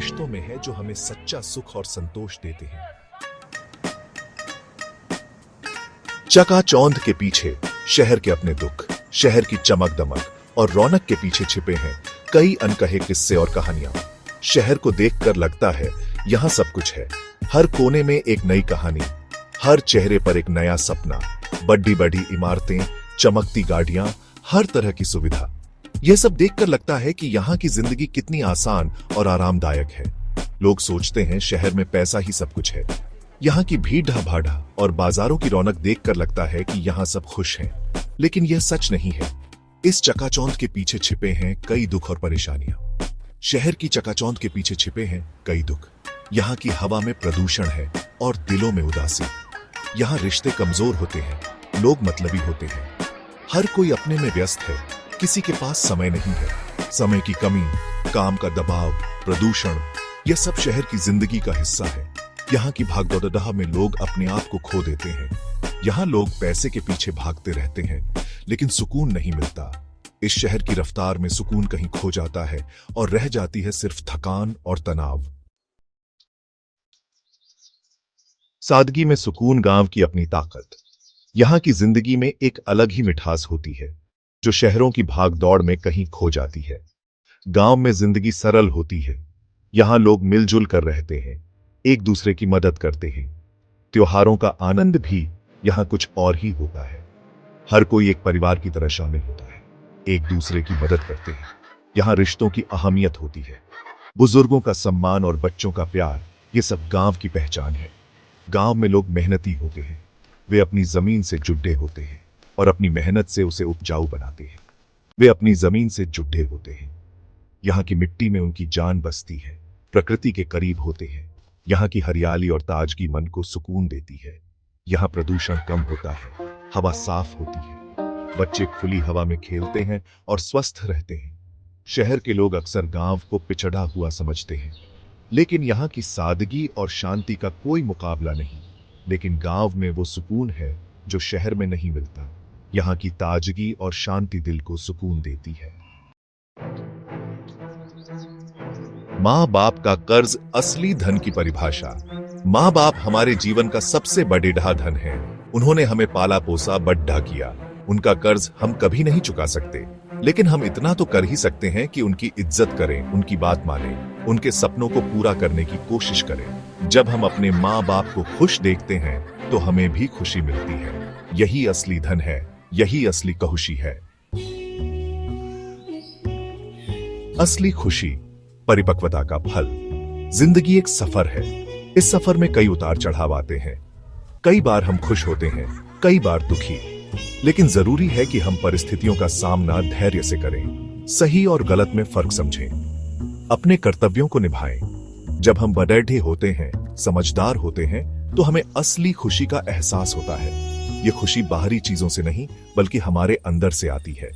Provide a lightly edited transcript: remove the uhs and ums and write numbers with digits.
रिश्तों में है जो हमें सच्चा सुख और संतोष देते हैं। चकाचौंध के पीछे शहर के अपने दुख, शहर की चमक दमक और रौनक के पीछे छिपे हैं कई अनकहे किस्से और कहानियां। शहर को देखकर लगता है यहां सब कुछ है। हर कोने में एक नई कहानी, हर चेहरे पर एक नया सपना, बड़ी बड़ी इमारतें, चमकती गाड़ियां, हर तरह की सुविधा। यह सब देखकर लगता है कि यहाँ की जिंदगी कितनी आसान और आरामदायक है। लोग सोचते हैं शहर में पैसा ही सब कुछ है। यहाँ की भीड़ भाड़ा और बाजारों की रौनक देखकर लगता है कि यहाँ सब खुश हैं, लेकिन यह सच नहीं है। इस चकाचौंध के पीछे छिपे हैं कई दुख और परेशानियां। शहर की चकाचौंध के पीछे छिपे हैं कई दुख। यहाँ की हवा में प्रदूषण है और दिलों में उदासी। यहाँ रिश्ते कमजोर होते हैं, लोग मतलबी होते हैं, हर कोई अपने में व्यस्त है, किसी के पास समय नहीं है। समय की कमी, काम का दबाव, प्रदूषण, यह सब शहर की जिंदगी का हिस्सा है। यहाँ की भागदौड़ में लोग अपने आप को खो देते हैं। यहाँ लोग पैसे के पीछे भागते रहते हैं, लेकिन सुकून नहीं मिलता। इस शहर की रफ्तार में सुकून कहीं खो जाता है और रह जाती है सिर्फ थकान और तनाव। सादगी में सुकून, गांव की अपनी ताकत। यहाँ की जिंदगी में एक अलग ही मिठास होती है, जो शहरों की भागदौड़ में कहीं खो जाती है। गांव में जिंदगी सरल होती है। यहाँ लोग मिलजुल कर रहते हैं, एक दूसरे की मदद करते हैं। त्योहारों का आनंद भी यहाँ कुछ और ही होता है। हर कोई एक परिवार की तरह शामिल होता है, एक दूसरे की मदद करते हैं। यहाँ रिश्तों की अहमियत होती है। बुजुर्गों का सम्मान और बच्चों का प्यार, ये सब गांव की पहचान है। गांव में लोग मेहनती होते हैं। वे अपनी जमीन से जुड़े होते हैं और अपनी मेहनत से उसे उपजाऊ बनाते हैं। वे अपनी जमीन से जुड़े होते हैं। यहाँ की मिट्टी में उनकी जान बसती है। प्रकृति के करीब होते हैं। यहाँ की हरियाली और ताजगी मन को सुकून देती है। यहाँ प्रदूषण कम होता है, हवा साफ होती है, बच्चे खुली हवा में खेलते हैं और स्वस्थ रहते हैं। शहर के लोग अक्सर गांव को पिछड़ा हुआ समझते हैं, लेकिन यहाँ की सादगी और शांति का कोई मुकाबला नहीं। लेकिन गांव में वो सुकून है जो शहर में नहीं मिलता। यहाँ की ताजगी और शांति दिल को सुकून देती है। माँ बाप का कर्ज असली धन की परिभाषा। माँ बाप हमारे जीवन का सबसे बड़ा धन है। उन्होंने हमें पाला पोसा, बड़ा किया। उनका कर्ज हम कभी नहीं चुका सकते, लेकिन हम इतना तो कर ही सकते हैं कि उनकी इज्जत करें, उनकी बात मानें, उनके सपनों को पूरा करने की कोशिश करें। जब हम अपने माँ बाप को खुश देखते हैं तो हमें भी खुशी मिलती है। यही असली धन है, यही असली खुशी है। असली खुशी, परिपक्वता का फल। जिंदगी एक सफर है। इस सफर में कई उतार चढ़ाव आते हैं। कई बार हम खुश होते हैं, कई बार दुखी, लेकिन जरूरी है कि हम परिस्थितियों का सामना धैर्य से करें, सही और गलत में फर्क समझें, अपने कर्तव्यों को निभाएं। जब हम बड़े होते हैं, समझदार होते हैं, तो हमें असली खुशी का एहसास होता है। ये खुशी बाहरी चीजों से नहीं, बल्कि हमारे अंदर से आती है।